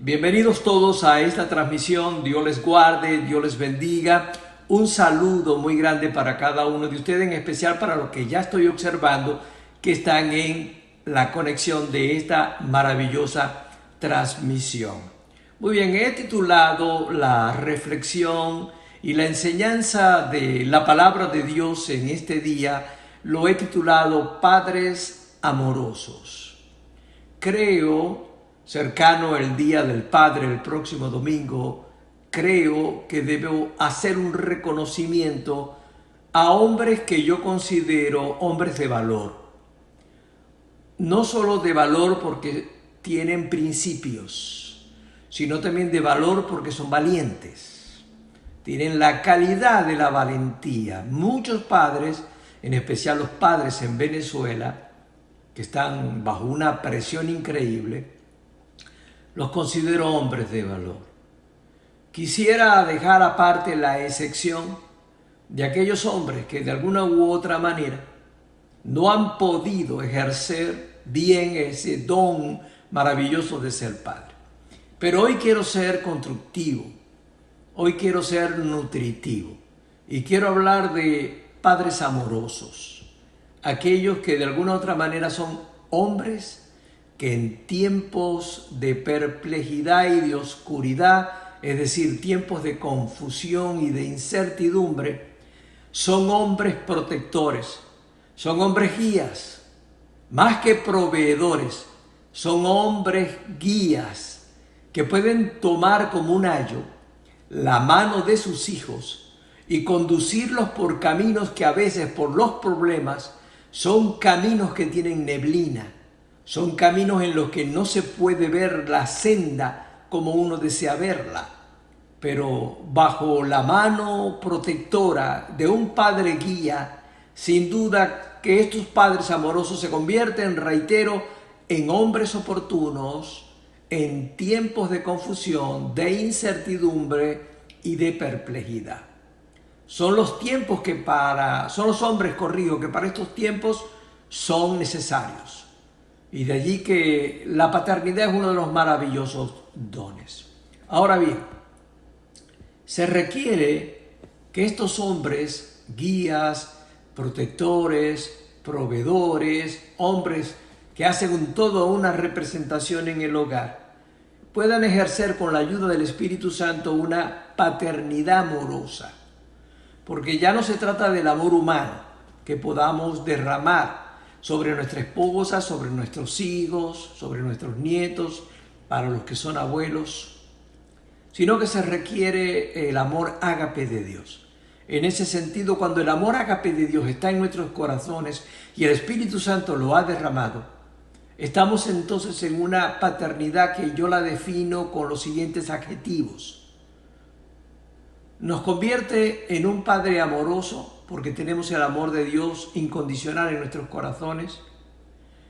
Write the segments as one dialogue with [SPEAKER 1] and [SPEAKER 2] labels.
[SPEAKER 1] Bienvenidos todos a esta transmisión. Dios les guarde, Dios les bendiga. Un saludo muy grande para cada uno de ustedes, en especial para los que ya estoy observando que están en la conexión de esta maravillosa transmisión. Muy bien, he titulado la reflexión y la enseñanza de la palabra de Dios en este día, lo he titulado Padres Amorosos. Creo, cercano el Día del Padre, el próximo domingo, creo que debo hacer un reconocimiento a hombres que yo considero hombres de valor. No solo de valor porque tienen principios, sino también de valor porque son valientes. Tienen la calidad de la valentía. Muchos padres, en especial los padres en Venezuela, que están bajo una presión increíble, los considero hombres de valor. Quisiera dejar aparte la excepción de aquellos hombres que de alguna u otra manera no han podido ejercer bien ese don maravilloso de ser padre. Pero hoy quiero ser constructivo, hoy quiero ser nutritivo y quiero hablar de padres amorosos, aquellos que de alguna u otra manera son hombres que en tiempos de perplejidad y de oscuridad, es decir, tiempos de confusión y de incertidumbre, son hombres protectores, son hombres guías, más que proveedores, son hombres guías que pueden tomar como un ayo la mano de sus hijos y conducirlos por caminos que a veces por los problemas son caminos que tienen neblina. Son caminos en los que no se puede ver la senda como uno desea verla, pero bajo la mano protectora de un padre guía, sin duda que estos padres amorosos se convierten, reitero, en hombres oportunos en tiempos de confusión, de incertidumbre y de perplejidad. Son los tiempos son los hombres corridos que para estos tiempos son necesarios. Y de allí que la paternidad es uno de los maravillosos dones. Ahora bien, se requiere que estos hombres, guías, protectores, proveedores, hombres que hacen toda una representación en el hogar, puedan ejercer con la ayuda del Espíritu Santo una paternidad amorosa. Porque ya no se trata del amor humano que podamos derramar sobre nuestra esposa, sobre nuestros hijos, sobre nuestros nietos, para los que son abuelos, sino que se requiere el amor ágape de Dios. En ese sentido, cuando el amor ágape de Dios está en nuestros corazones y el Espíritu Santo lo ha derramado, estamos entonces en una paternidad que yo la defino con los siguientes adjetivos. Nos convierte en un padre amoroso, porque tenemos el amor de Dios incondicional en nuestros corazones,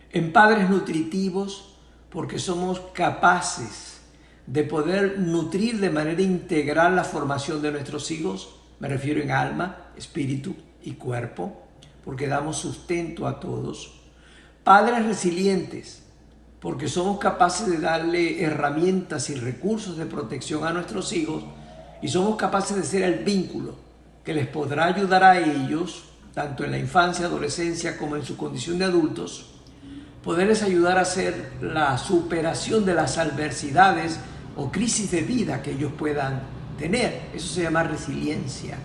[SPEAKER 1] en padres nutritivos, porque somos capaces de poder nutrir de manera integral la formación de nuestros hijos, me refiero en alma, espíritu y cuerpo, porque damos sustento a todos. Padres resilientes, porque somos capaces de darle herramientas y recursos de protección a nuestros hijos y somos capaces de ser el vínculo que les podrá ayudar a ellos, tanto en la infancia, adolescencia, como en su condición de adultos, poderles ayudar a hacer la superación de las adversidades o crisis de vida que ellos puedan tener. Eso se llama resiliencia,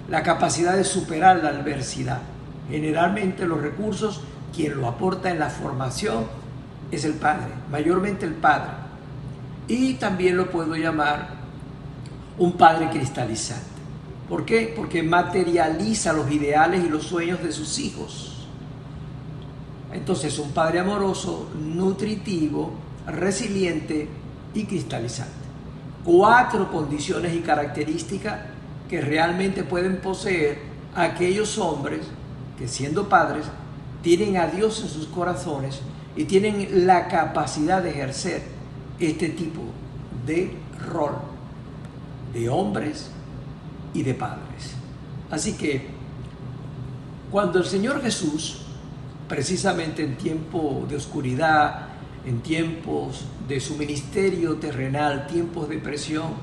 [SPEAKER 1] la capacidad de superar la adversidad. Generalmente los recursos, quien lo aporta en la formación es el padre, mayormente el padre. Y también lo puedo llamar un padre cristalizante. ¿Por qué? Porque materializa los ideales y los sueños de sus hijos. Entonces, un padre amoroso, nutritivo, resiliente y cristalizante. 4 condiciones y características que realmente pueden poseer aquellos hombres que, siendo padres, tienen a Dios en sus corazones y tienen la capacidad de ejercer este tipo de rol de hombres y de padres. Así que cuando el Señor Jesús, precisamente en tiempo de oscuridad, en tiempos de su ministerio terrenal, tiempos de presión,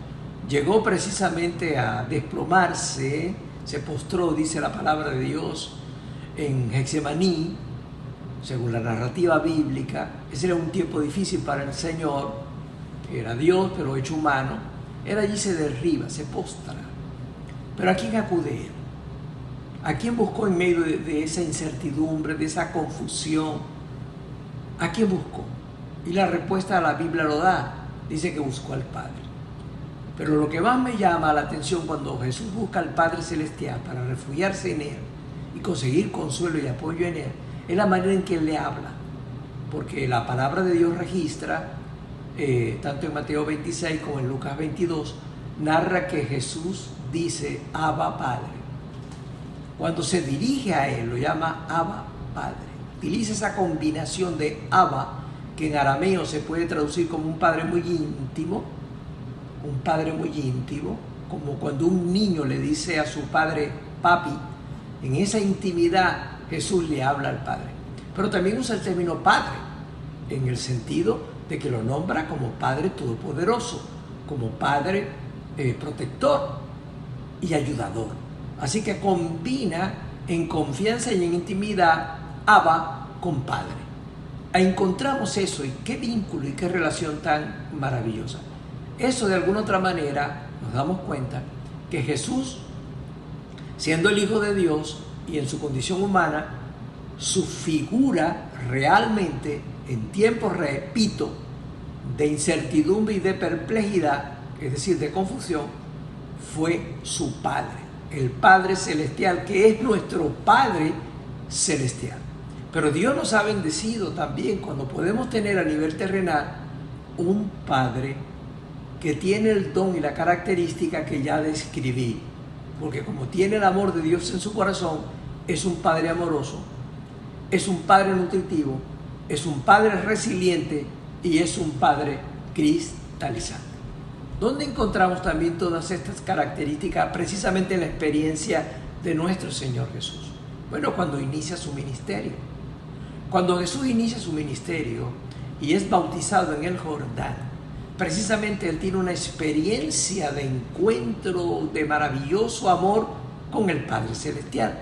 [SPEAKER 1] llegó precisamente a desplomarse, se postró, dice la palabra de Dios, en Getsemaní, según la narrativa bíblica. Ese era un tiempo difícil para el Señor, era Dios pero hecho humano. Él allí se derriba, se postra. Pero ¿a quién acude él? ¿A quién buscó en medio de esa incertidumbre, de esa confusión? ¿A quién buscó? Y la respuesta a la Biblia lo da, dice que buscó al Padre. Pero lo que más me llama la atención cuando Jesús busca al Padre Celestial para refugiarse en Él y conseguir consuelo y apoyo en Él, es la manera en que Él le habla. Porque la palabra de Dios registra, tanto en Mateo 26 como en Lucas 22, narra que Jesús dice Abba Padre. Cuando se dirige a Él, lo llama Abba Padre. Utiliza esa combinación de Abba, que en arameo se puede traducir como un padre muy íntimo, como cuando un niño le dice a su padre papi. En esa intimidad Jesús le habla al Padre. Pero también usa el término Padre, en el sentido de que lo nombra como Padre Todopoderoso, como Padre protector y ayudador. Así que combina en confianza y en intimidad Abba con Padre. Encontramos eso, y qué vínculo y qué relación tan maravillosa. Eso, de alguna otra manera nos damos cuenta que Jesús, siendo el Hijo de Dios y en su condición humana, su figura realmente en tiempos, repito, de incertidumbre y de perplejidad, es decir, de confusión, fue su Padre, el Padre Celestial, que es nuestro Padre Celestial. Pero Dios nos ha bendecido también cuando podemos tener a nivel terrenal un Padre que tiene el don y la característica que ya describí, porque como tiene el amor de Dios en su corazón, es un Padre amoroso, es un Padre nutritivo, es un Padre resiliente y es un Padre cristalizante. ¿Dónde encontramos también todas estas características? Precisamente en la experiencia de nuestro Señor Jesús. Bueno, cuando inicia su ministerio. Cuando Jesús inicia su ministerio y es bautizado en el Jordán, precisamente Él tiene una experiencia de encuentro, de maravilloso amor con el Padre Celestial.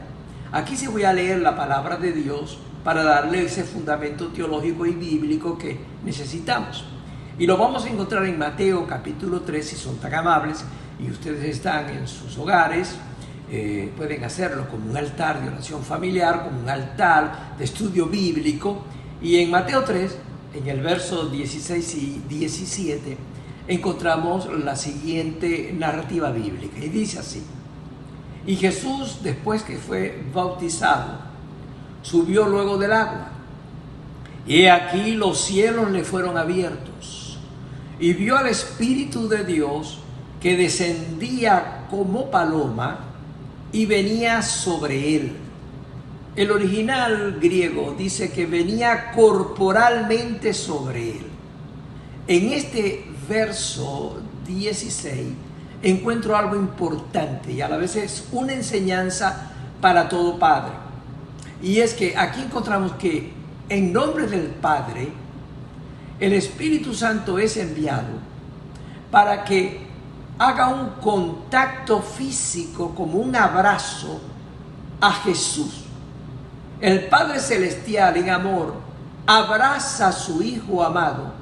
[SPEAKER 1] Aquí sí voy a leer la palabra de Dios para darle ese fundamento teológico y bíblico que necesitamos. Y lo vamos a encontrar en Mateo capítulo 3, si son tan amables y ustedes están en sus hogares. Pueden hacerlo como un altar de oración familiar, como un altar de estudio bíblico. Y en Mateo 3, en el verso 16 y 17, encontramos la siguiente narrativa bíblica. Y dice así: y Jesús, después que fue bautizado, subió luego del agua. Y aquí los cielos le fueron abiertos, y vio al Espíritu de Dios que descendía como paloma y venía sobre él. El original griego dice que venía corporalmente sobre él. En este verso 16 encuentro algo importante y a la vez es una enseñanza para todo padre. Y es que aquí encontramos que en nombre del Padre, el Espíritu Santo es enviado para que haga un contacto físico, como un abrazo a Jesús. El Padre Celestial en amor abraza a su Hijo amado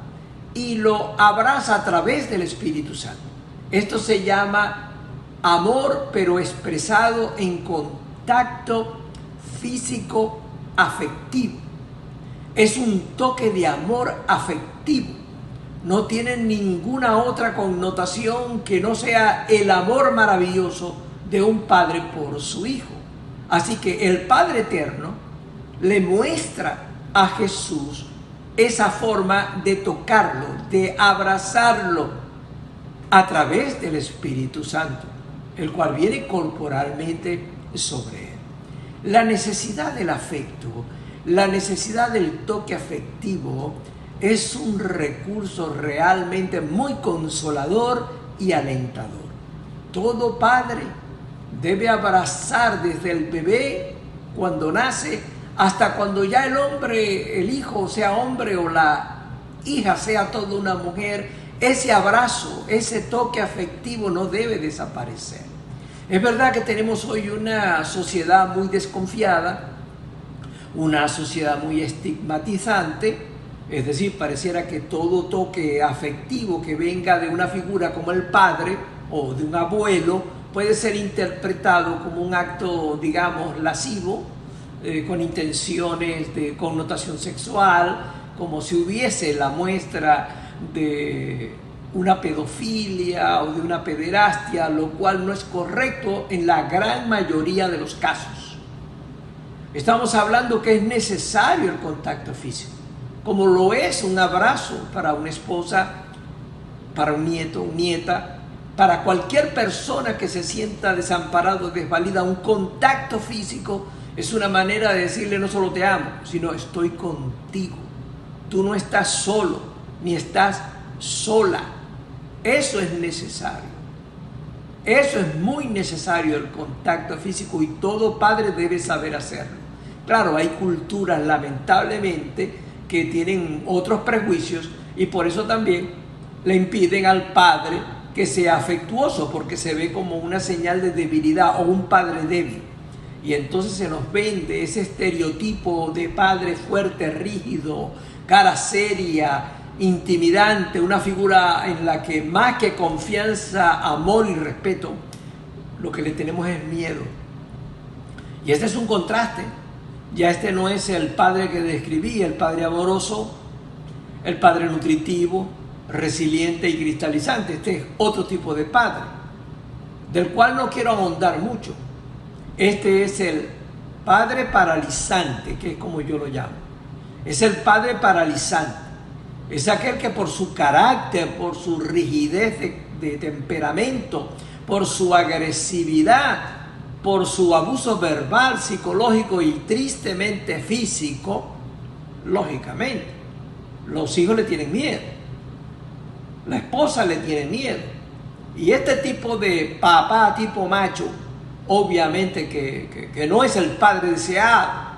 [SPEAKER 1] y lo abraza a través del Espíritu Santo. Esto se llama amor, pero expresado en contacto físico afectivo. Es un toque de amor afectivo. No tiene ninguna otra connotación que no sea el amor maravilloso de un padre por su hijo. Así que el Padre Eterno le muestra a Jesús esa forma de tocarlo, de abrazarlo a través del Espíritu Santo, el cual viene corporalmente sobre él. La necesidad del afecto, la necesidad del toque afectivo es un recurso realmente muy consolador y alentador. Todo padre debe abrazar desde el bebé cuando nace hasta cuando ya el hombre, el hijo, sea hombre o la hija sea toda una mujer, ese abrazo, ese toque afectivo no debe desaparecer. Es verdad que tenemos hoy una sociedad muy desconfiada, una sociedad muy estigmatizante, es decir, pareciera que todo toque afectivo que venga de una figura como el padre o de un abuelo puede ser interpretado como un acto, digamos, lascivo, con intenciones de connotación sexual, como si hubiese la muestra de una pedofilia o de una pederastia, lo cual no es correcto en la gran mayoría de los casos. Estamos hablando que es necesario el contacto físico, como lo es un abrazo para una esposa, para un nieto, una nieta, para cualquier persona que se sienta desamparado, desvalida. Un contacto físico es una manera de decirle no solo te amo, sino estoy contigo. Tú no estás solo, ni estás sola. Eso es necesario. Eso es muy necesario, el contacto físico, y todo padre debe saber hacerlo. Claro, hay culturas lamentablemente que tienen otros prejuicios y por eso también le impiden al padre que sea afectuoso, porque se ve como una señal de debilidad o un padre débil. Y entonces se nos vende ese estereotipo de padre fuerte, rígido, cara seria, intimidante, una figura en la que más que confianza, amor y respeto, lo que le tenemos es miedo. Y este es un contraste. Ya este no es el padre que describí, el padre amoroso, el padre nutritivo, resiliente y cristalizante. Este es otro tipo de padre, del cual no quiero ahondar mucho. Este es el padre paralizante, que es como yo lo llamo. Es el padre paralizante. Es aquel que por su carácter, por su rigidez de temperamento, por su agresividad, por su abuso verbal, psicológico y tristemente físico, lógicamente, los hijos le tienen miedo. La esposa le tiene miedo. Y este tipo de papá tipo macho, obviamente que no es el padre deseado,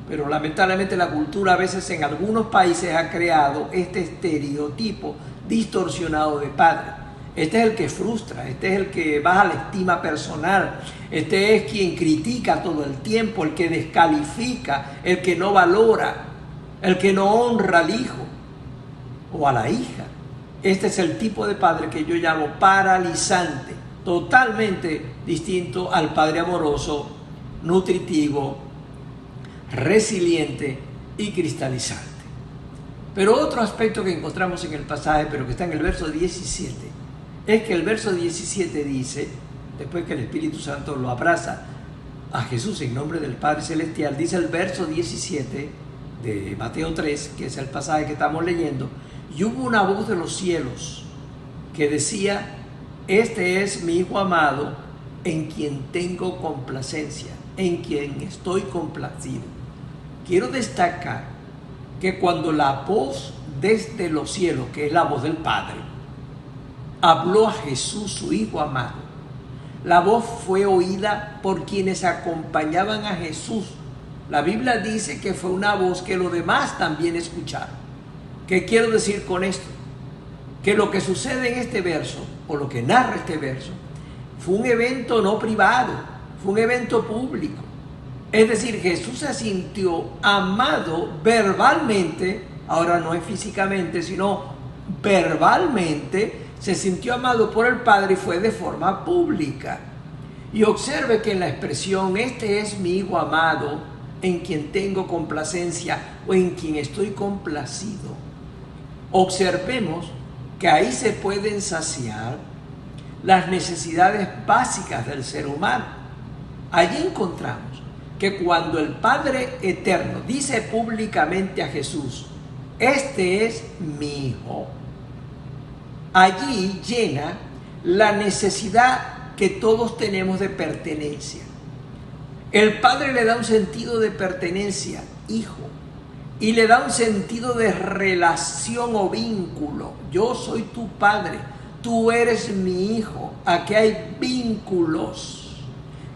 [SPEAKER 1] pero lamentablemente la cultura a veces en algunos países ha creado este estereotipo distorsionado de padre. Este es el que frustra, este es el que baja la estima personal, este es quien critica todo el tiempo, el que descalifica, el que no valora, el que no honra al hijo o a la hija. Este es el tipo de padre que yo llamo paralizante, totalmente distinto al padre amoroso, nutritivo, resiliente y cristalizante. Pero otro aspecto que encontramos en el pasaje, pero que está en el verso 17, es que el verso 17 dice, después que el Espíritu Santo lo abraza a Jesús en nombre del Padre Celestial, dice el verso 17 de Mateo 3, que es el pasaje que estamos leyendo, y hubo una voz de los cielos que decía, este es mi Hijo amado, en quien tengo complacencia, en quien estoy complacido. Quiero destacar que cuando la voz desde los cielos, que es la voz del Padre, habló a Jesús, su Hijo amado, la voz fue oída por quienes acompañaban a Jesús. La Biblia dice que fue una voz que los demás también escucharon. ¿Qué quiero decir con esto? Que lo que sucede en este verso, o lo que narra este verso, fue un evento no privado, fue un evento público. Es decir, Jesús se sintió amado verbalmente, ahora no es físicamente, sino verbalmente, se sintió amado por el Padre y fue de forma pública. Y observe que en la expresión, este es mi Hijo amado, en quien tengo complacencia o en quien estoy complacido, observemos que ahí se pueden saciar las necesidades básicas del ser humano. Allí encontramos que cuando el Padre Eterno dice públicamente a Jesús, este es mi Hijo, allí llena la necesidad que todos tenemos de pertenencia. El Padre le da un sentido de pertenencia, hijo, y le da un sentido de relación o vínculo. Yo soy tu Padre, tú eres mi hijo. Aquí hay vínculos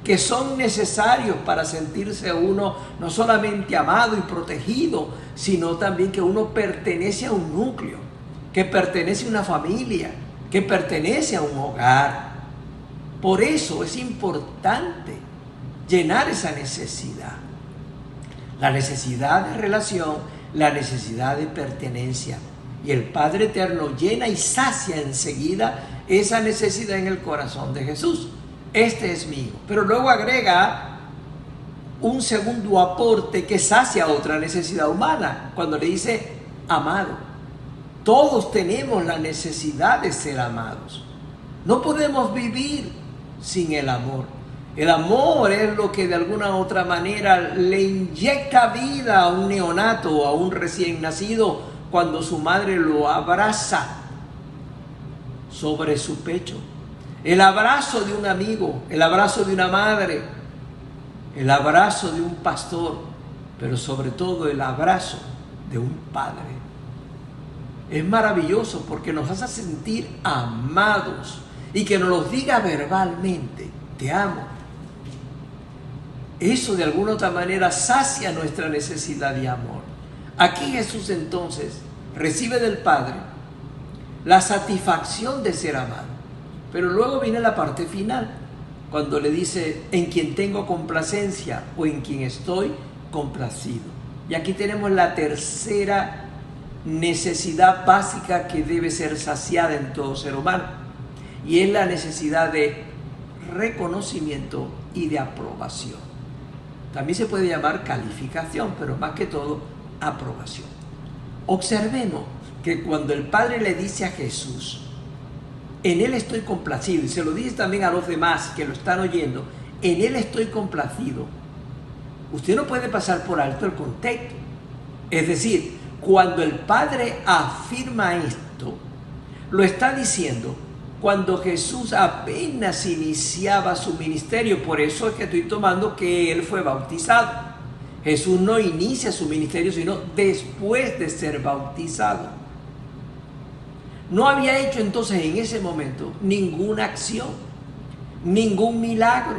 [SPEAKER 1] que son necesarios para sentirse uno no solamente amado y protegido, sino también que uno pertenece a un núcleo, que pertenece a una familia, que pertenece a un hogar. Por eso es importante llenar esa necesidad. La necesidad de relación, la necesidad de pertenencia. Y el Padre Eterno llena y sacia enseguida esa necesidad en el corazón de Jesús. Este es mi hijo. Pero luego agrega un segundo aporte que sacia otra necesidad humana, cuando le dice amado. Todos tenemos la necesidad de ser amados. No podemos vivir sin el amor. El amor es lo que de alguna u otra manera le inyecta vida a un neonato o a un recién nacido cuando su madre lo abraza sobre su pecho. El abrazo de un amigo, el abrazo de una madre, el abrazo de un pastor, pero sobre todo el abrazo de un padre. Es maravilloso porque nos hace sentir amados y que nos lo diga verbalmente, te amo. Eso de alguna otra manera sacia nuestra necesidad de amor. Aquí Jesús entonces recibe del Padre la satisfacción de ser amado. Pero luego viene la parte final, cuando le dice, en quien tengo complacencia o en quien estoy complacido. Y aquí tenemos la tercera necesidad básica que debe ser saciada en todo ser humano. Y es la necesidad de reconocimiento y de aprobación. También se puede llamar calificación, pero más que todo, aprobación. Observemos que cuando el Padre le dice a Jesús, en Él estoy complacido, y se lo dice también a los demás que lo están oyendo, en Él estoy complacido, usted no puede pasar por alto el contexto. Es decir, cuando el Padre afirma esto, lo está diciendo cuando Jesús apenas iniciaba su ministerio. Por eso es que estoy tomando que Él fue bautizado. Jesús no inicia su ministerio sino después de ser bautizado. No había hecho entonces en ese momento ninguna acción, ningún milagro.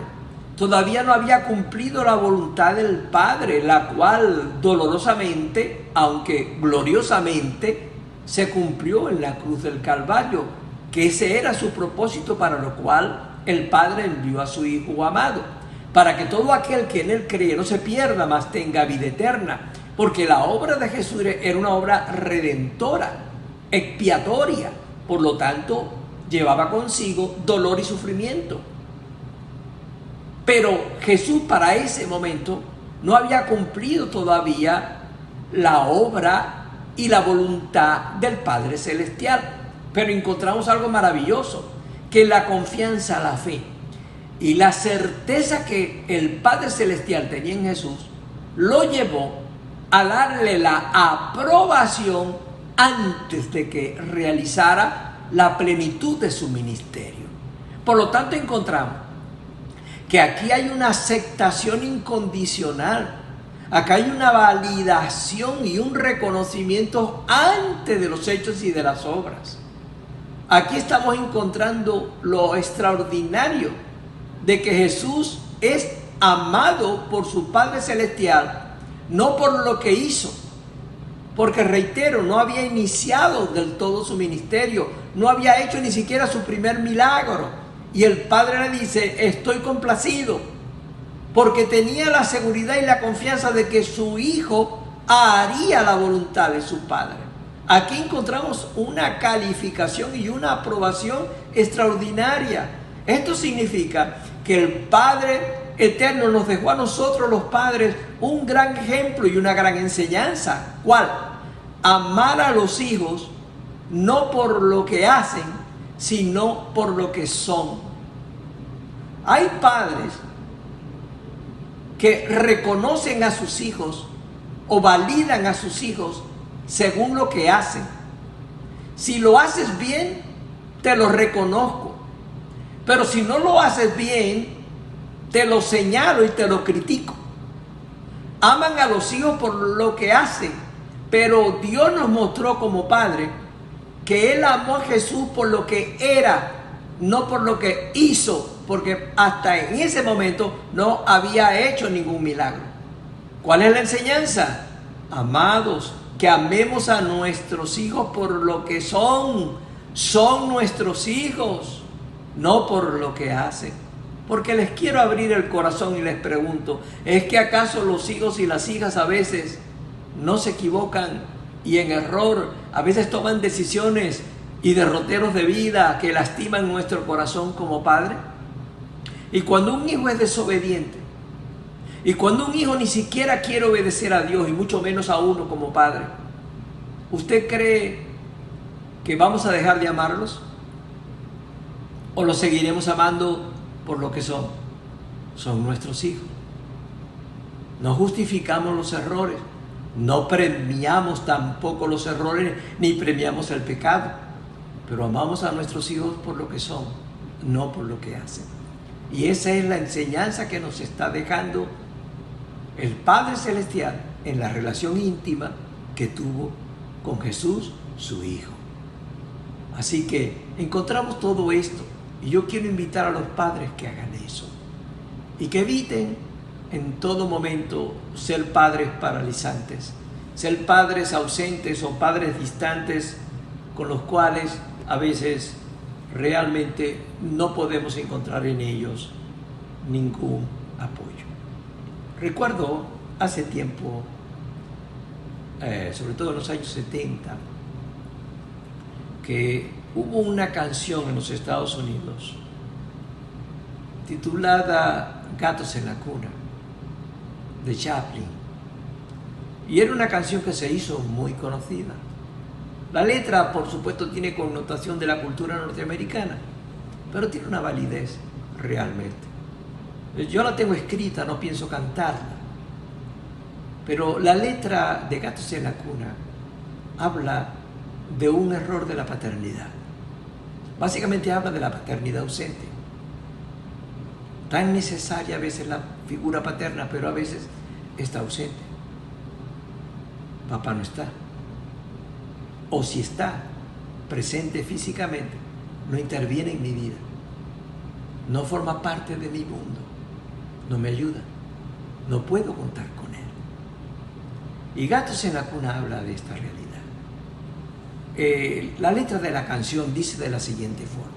[SPEAKER 1] Todavía no había cumplido la voluntad del Padre, la cual dolorosamente, aunque gloriosamente, se cumplió en la cruz del Calvario, que ese era su propósito para lo cual el Padre envió a su Hijo amado, para que todo aquel que en Él cree no se pierda, mas tenga vida eterna. Porque la obra de Jesús era una obra redentora, expiatoria, por lo tanto llevaba consigo dolor y sufrimiento. Pero Jesús para ese momento no había cumplido todavía la obra y la voluntad del Padre Celestial. Pero encontramos algo maravilloso, que la confianza, la fe y la certeza que el Padre Celestial tenía en Jesús lo llevó a darle la aprobación antes de que realizara la plenitud de su ministerio. Por lo tanto, encontramos que aquí hay una aceptación incondicional, acá hay una validación y un reconocimiento antes de los hechos y de las obras. Aquí estamos encontrando lo extraordinario de que Jesús es amado por su Padre Celestial, no por lo que hizo. Porque reitero, no había iniciado del todo su ministerio, no había hecho ni siquiera su primer milagro. Y el Padre le dice, estoy complacido, porque tenía la seguridad y la confianza de que su Hijo haría la voluntad de su Padre. Aquí encontramos una calificación y una aprobación extraordinaria. Esto significa que el Padre Eterno nos dejó a nosotros los padres un gran ejemplo y una gran enseñanza. ¿Cuál? Amar a los hijos no por lo que hacen, sino por lo que son. Hay padres que reconocen a sus hijos o validan a sus hijos según lo que hacen. Si lo haces bien, te lo reconozco. Pero si no lo haces bien, te lo señalo y te lo critico. Aman a los hijos por lo que hacen, pero Dios nos mostró como Padre que Él amó a Jesús por lo que era, no por lo que hizo porque hasta en ese momento no había hecho ningún milagro. ¿Cuál es la enseñanza? Amados, que amemos a nuestros hijos por lo que son nuestros hijos, no por lo que hacen. Porque les quiero abrir el corazón y les pregunto, ¿es que acaso los hijos y las hijas a veces no se equivocan y en error a veces toman decisiones y derroteros de vida que lastiman nuestro corazón como padre? Y cuando un hijo es desobediente, y cuando un hijo ni siquiera quiere obedecer a Dios y mucho menos a uno como padre, ¿usted cree que vamos a dejar de amarlos? ¿O los seguiremos amando por lo que son? Son nuestros hijos. No justificamos los errores, no premiamos tampoco los errores, ni premiamos el pecado, pero amamos a nuestros hijos por lo que son, no por lo que hacen. Y esa es la enseñanza que nos está dejando el Padre Celestial en la relación íntima que tuvo con Jesús, su Hijo. Así que encontramos todo esto y yo quiero invitar a los padres que hagan eso y que eviten en todo momento ser padres paralizantes, ser padres ausentes o padres distantes con los cuales a veces realmente no podemos encontrar en ellos ningún apoyo. Recuerdo hace tiempo, sobre todo en los años 70, que hubo una canción en los Estados Unidos titulada Gatos en la Cuna, de Chaplin. Y era una canción que se hizo muy conocida. La letra, por supuesto, tiene connotación de la cultura norteamericana, pero tiene una validez realmente. Yo la tengo escrita, no pienso cantarla. Pero la letra de Gatos en la Cuna habla de un error de la paternidad. Básicamente habla de la paternidad ausente. Tan necesaria a veces la figura paterna, pero a veces está ausente. Papá no está. O si está presente físicamente, no interviene en mi vida. No forma parte de mi mundo. No me ayuda. No puedo contar con él. Y Gatos en la Cuna habla de esta realidad. La letra de la canción dice de la siguiente forma: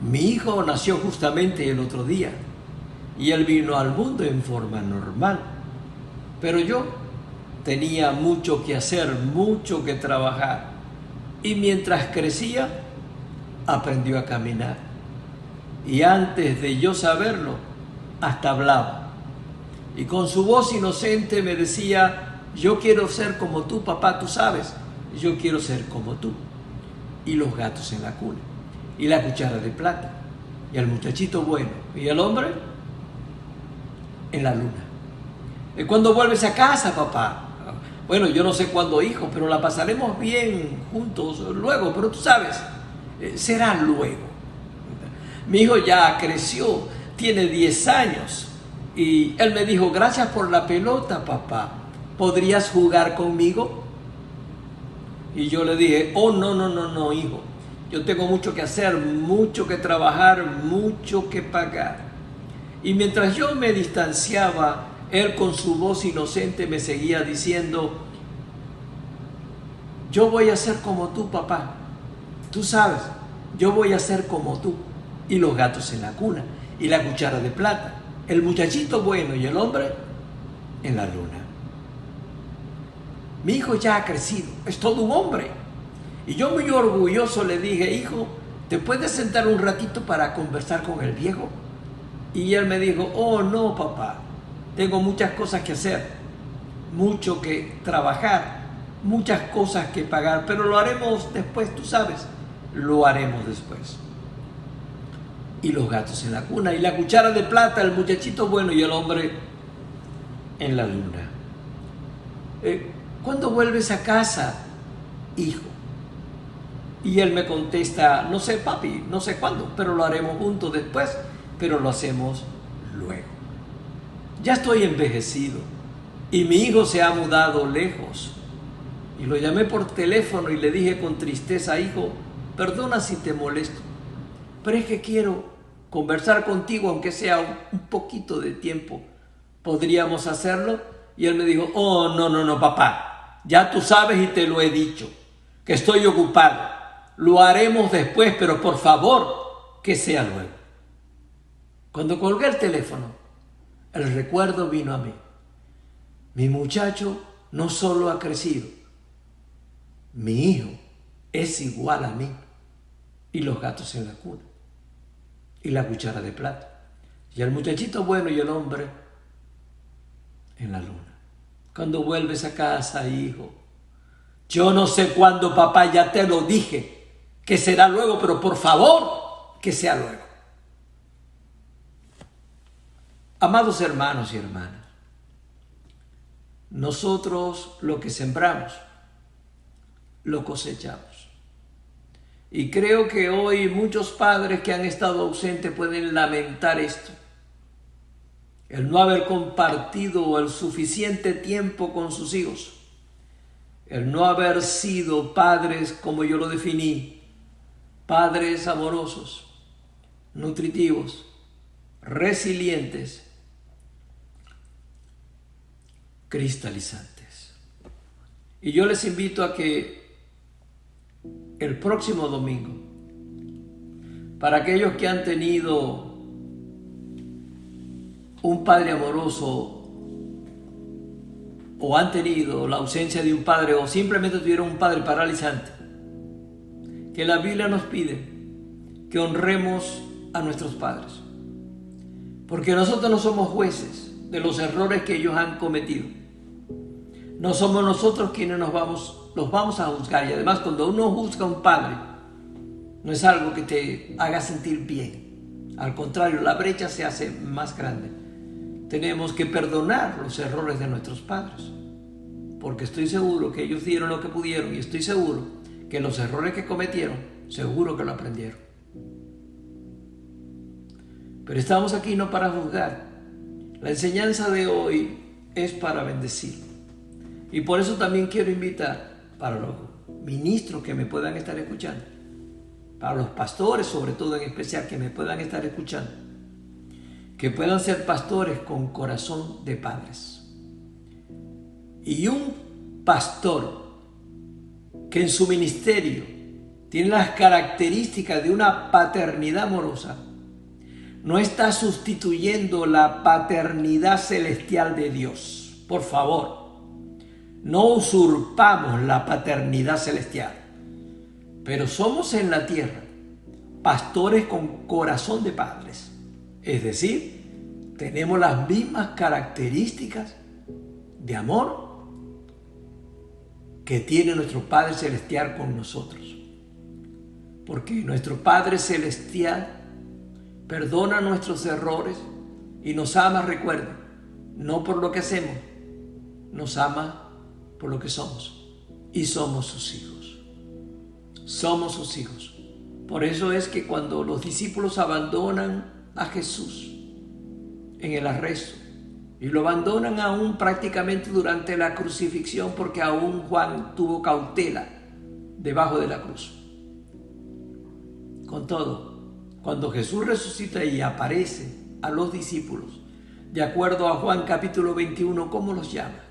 [SPEAKER 1] mi hijo nació justamente el otro día y él vino al mundo en forma normal, pero yo tenía mucho que hacer, mucho que trabajar, y mientras crecía aprendió a caminar y antes de yo saberlo hasta hablaba, y con su voz inocente me decía: yo quiero ser como tú, papá, tú sabes, yo quiero ser como tú. Y los gatos en la cuna, y la cuchara de plata, y el muchachito bueno, y el hombre en la luna. ¿Y cuándo vuelves a casa, papá? Bueno, yo no sé cuándo, hijo, pero la pasaremos bien juntos luego, pero tú sabes, será luego. Mi hijo ya creció, tiene 10 años, y él me dijo: gracias por la pelota, papá, ¿podrías jugar conmigo? Y yo le dije: oh, no, hijo, yo tengo mucho que hacer, mucho que trabajar, mucho que pagar. Y mientras yo me distanciaba, él con su voz inocente me seguía diciendo: yo voy a ser como tú, papá, tú sabes, yo voy a ser como tú. Y los gatos en la cuna, y la cuchara de plata, el muchachito bueno y el hombre en la luna. Mi hijo ya ha crecido, es todo un hombre. Y yo muy orgulloso le dije: hijo, ¿te puedes sentar un ratito para conversar con el viejo? Y él me dijo: oh, no, papá, tengo muchas cosas que hacer, mucho que trabajar, muchas cosas que pagar, pero lo haremos después, tú sabes, lo haremos después. Y los gatos en la cuna, y la cuchara de plata, el muchachito bueno y el hombre en la luna. ¿Cuándo vuelves a casa, hijo? Y él me contesta: no sé, papi, no sé cuándo, pero lo haremos juntos después, pero lo hacemos luego. Ya estoy envejecido y mi hijo se ha mudado lejos. Y lo llamé por teléfono y le dije con tristeza: hijo, perdona si te molesto, pero es que quiero conversar contigo, aunque sea un poquito de tiempo. ¿Podríamos hacerlo? Y él me dijo, oh, no, no, no, papá, ya tú sabes y te lo he dicho, que estoy ocupado. Lo haremos después, pero por favor, que sea luego. Cuando colgué el teléfono, el recuerdo vino a mí. Mi muchacho no solo ha crecido, mi hijo es igual a mí. Y los gatos en la cuna, y la cuchara de plata, y el muchachito bueno y el hombre en la luna. Cuando vuelves a casa, hijo, yo no sé cuándo, papá, ya te lo dije, que será luego, pero por favor, que sea luego. Amados hermanos y hermanas, nosotros lo que sembramos, lo cosechamos. Y creo que hoy muchos padres que han estado ausentes pueden lamentar esto. El no haber compartido el suficiente tiempo con sus hijos. El no haber sido padres como yo lo definí. Padres amorosos, nutritivos, resilientes, cristalizantes. Y yo les invito a que el próximo domingo, para aquellos que han tenido un padre amoroso o han tenido la ausencia de un padre o simplemente tuvieron un padre paralizante, que la Biblia nos pide que honremos a nuestros padres, porque nosotros no somos jueces de los errores que ellos han cometido. No somos nosotros quienes los vamos a juzgar. Y además, cuando uno juzga a un padre, no es algo que te haga sentir bien. Al contrario, la brecha se hace más grande. Tenemos que perdonar los errores de nuestros padres, porque estoy seguro que ellos dieron lo que pudieron y estoy seguro que los errores que cometieron, seguro que lo aprendieron. Pero estamos aquí no para juzgar. La enseñanza de hoy es para bendecir. Y por eso también quiero invitar para los ministros que me puedan estar escuchando, para los pastores sobre todo en especial que me puedan estar escuchando, que puedan ser pastores con corazón de padres. Y un pastor que en su ministerio tiene las características de una paternidad amorosa, no está sustituyendo la paternidad celestial de Dios. Por favor, no usurpamos la paternidad celestial, pero somos en la tierra pastores con corazón de padres. Es decir, tenemos las mismas características de amor que tiene nuestro Padre Celestial con nosotros. Porque nuestro Padre Celestial perdona nuestros errores y nos ama, recuerden, no por lo que hacemos, nos ama por lo que somos, y somos sus hijos. Somos sus hijos. Por eso es que cuando los discípulos abandonan a Jesús en el arresto, y lo abandonan aún prácticamente durante la crucifixión, porque aún Juan tuvo cautela debajo de la cruz. Con todo, cuando Jesús resucita y aparece a los discípulos, de acuerdo a Juan capítulo 21, ¿cómo los llama?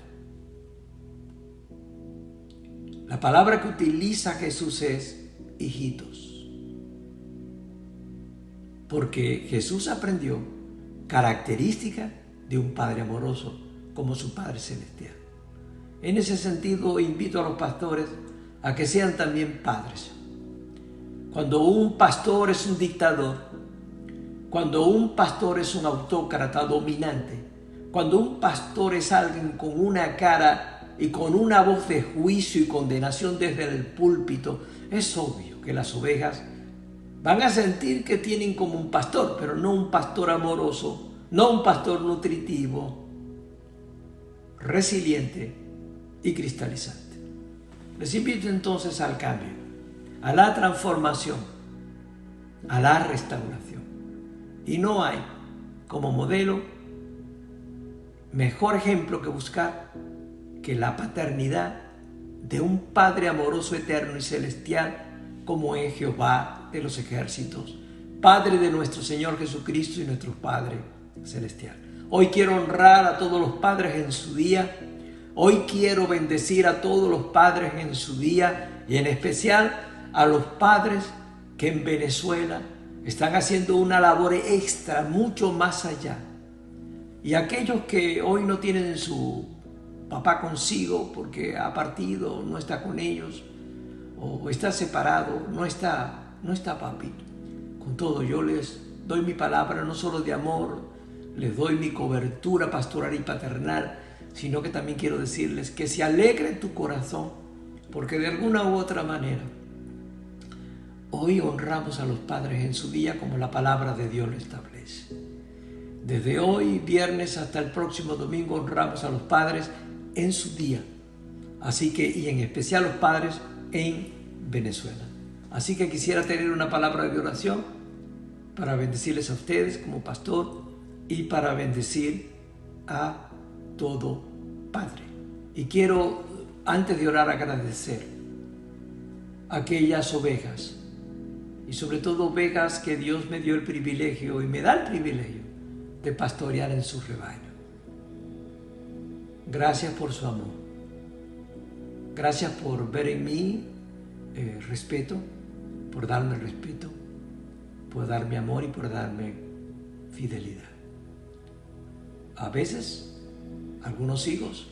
[SPEAKER 1] La palabra que utiliza Jesús es hijitos, porque Jesús aprendió características de un Padre amoroso como su Padre Celestial. En ese sentido, invito a los pastores a que sean también padres. Cuando un pastor es un dictador, cuando un pastor es un autócrata dominante, cuando un pastor es alguien con una cara y con una voz de juicio y condenación desde el púlpito, es obvio que las ovejas van a sentir que tienen como un pastor, pero no un pastor amoroso, no un pastor nutritivo, resiliente y cristalizante. Les invito entonces al cambio, a la transformación, a la restauración. Y no hay como modelo mejor ejemplo que buscar que la paternidad de un Padre amoroso, eterno y celestial como es Jehová de los ejércitos, Padre de nuestro Señor Jesucristo y nuestro Padre Celestial. Hoy quiero honrar a todos los padres en su día. Hoy quiero bendecir a todos los padres en su día y en especial a los padres que en Venezuela están haciendo una labor extra mucho más allá. Y aquellos que hoy no tienen su papá consigo porque ha partido, no está con ellos, o está separado, no está papi. Con todo, yo les doy mi palabra no solo de amor, les doy mi cobertura pastoral y paternal, sino que también quiero decirles que se alegre tu corazón, porque de alguna u otra manera, hoy honramos a los padres en su día como la palabra de Dios lo establece. Desde hoy, viernes, hasta el próximo domingo, honramos a los padres en su día. Así que, y en especial los padres en Venezuela. Así que quisiera tener una palabra de oración para bendecirles a ustedes como pastor y para bendecir a todo padre. Y quiero, antes de orar, agradecer a aquellas ovejas, y sobre todo ovejas que Dios me dio el privilegio y me da el privilegio de pastorear en su rebaño. Gracias por su amor. Gracias por ver en mí respeto, por darme respeto, por darme amor y por darme fidelidad. A veces, algunos hijos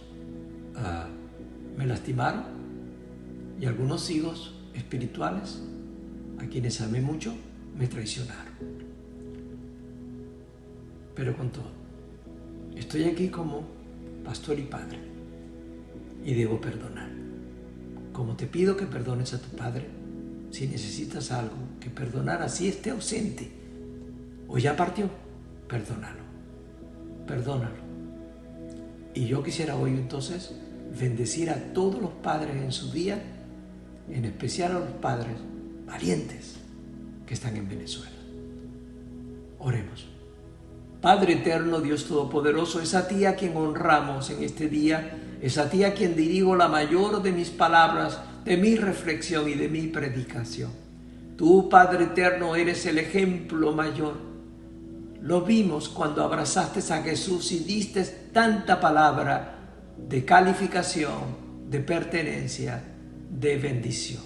[SPEAKER 1] me lastimaron y algunos hijos espirituales, a quienes amé mucho, me traicionaron. Pero con todo, estoy aquí como pastor y padre y debo perdonar. Como te pido que perdones a tu padre, si necesitas algo que perdonar, así esté ausente o ya partió, perdónalo. Y yo quisiera hoy entonces bendecir a todos los padres en su día, en especial a los padres valientes que están en Venezuela. Oremos. Padre eterno, Dios todopoderoso, es a ti a quien honramos en este día, es a ti a quien dirijo la mayor de mis palabras, de mi reflexión y de mi predicación. Tú, Padre eterno, eres el ejemplo mayor. Lo vimos cuando abrazaste a Jesús y diste tanta palabra de calificación, de pertenencia, de bendición.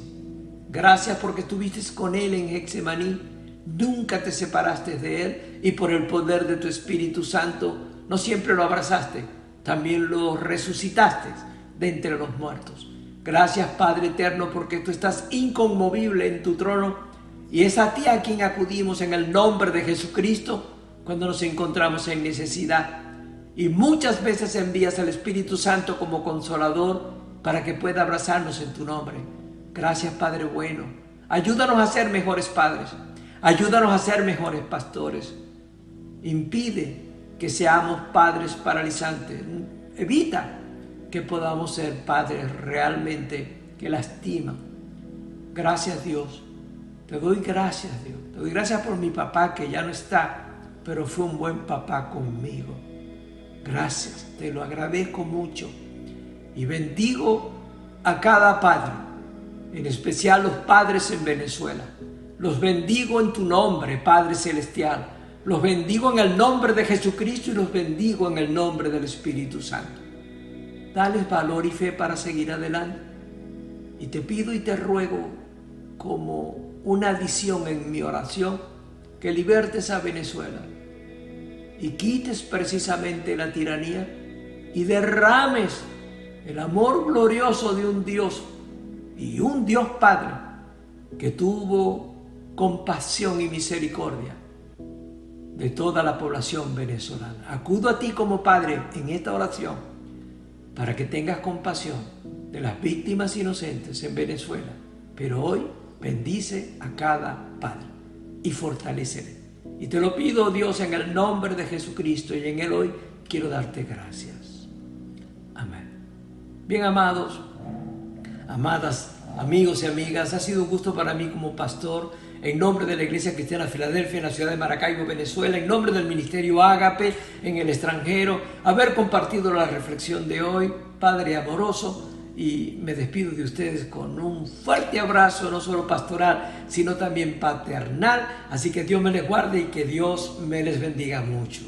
[SPEAKER 1] Gracias porque estuviste con Él en Getsemaní, nunca te separaste de Él y por el poder de tu Espíritu Santo no siempre lo abrazaste, también lo resucitaste de entre los muertos. Gracias, Padre eterno, porque tú estás inconmovible en tu trono y es a ti a quien acudimos en el nombre de Jesucristo cuando nos encontramos en necesidad. Y muchas veces envías al Espíritu Santo como consolador para que pueda abrazarnos en tu nombre. Gracias, Padre bueno. Ayúdanos a ser mejores padres. Ayúdanos a ser mejores pastores. Impide que seamos padres paralizantes. Evita que podamos ser padres realmente que lastiman. Gracias, Dios. Te doy gracias, Dios. Te doy gracias por mi papá que ya no está, pero fue un buen papá conmigo. Gracias, te lo agradezco mucho. Y bendigo a cada padre, en especial los padres en Venezuela. Los bendigo en tu nombre, Padre Celestial. Los bendigo en el nombre de Jesucristo y los bendigo en el nombre del Espíritu Santo. Dales valor y fe para seguir adelante. Y te pido y te ruego como una adición en mi oración que libertes a Venezuela y quites precisamente la tiranía y derrames el amor glorioso de un Dios y un Dios Padre que tuvo compasión y misericordia de toda la población venezolana. Acudo a ti como Padre en esta oración para que tengas compasión de las víctimas inocentes en Venezuela, pero hoy bendice a cada padre y fortalécele. Y te lo pido, Dios, en el nombre de Jesucristo, y en Él hoy quiero darte gracias. Amén. Bien, amados, amadas, amigos y amigas, ha sido un gusto para mí como pastor, en nombre de la Iglesia Cristiana Filadelfia en la ciudad de Maracaibo, Venezuela, en nombre del Ministerio Ágape en el extranjero, haber compartido la reflexión de hoy. Padre amoroso, y me despido de ustedes con un fuerte abrazo, no solo pastoral, sino también paternal. Así que Dios me les guarde y que Dios me les bendiga mucho.